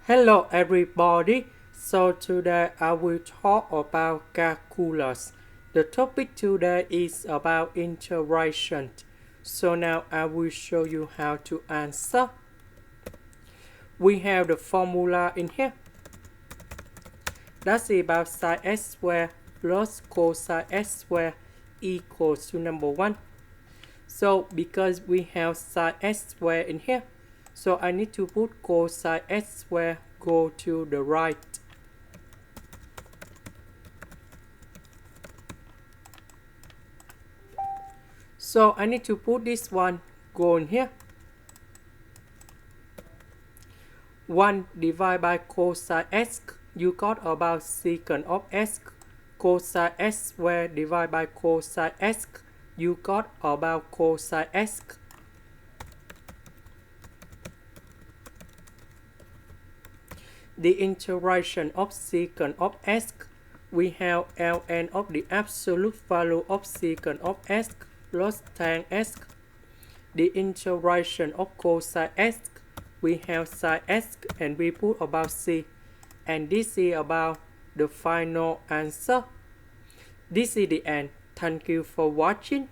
Hello everybody, so today I will talk about calculus. The topic today is about integration. So now I will show you how to answer. We have the formula in here. That's about sin x squared plus cosine x squared equals to number 1. So because we have sin x squared in here, so I need to put cosine x squared go to the right. So I need to put this one go in here. 1 divided by cosine x, you got about secant of x. Cosine x squared divided by cosine x, you got about cosine x. The integration of secant of x, we have ln of the absolute value of secant of x plus tan x. The integration of cosine x, we have sin x and we put about c. And this is about the final answer. This is the end. Thank you for watching.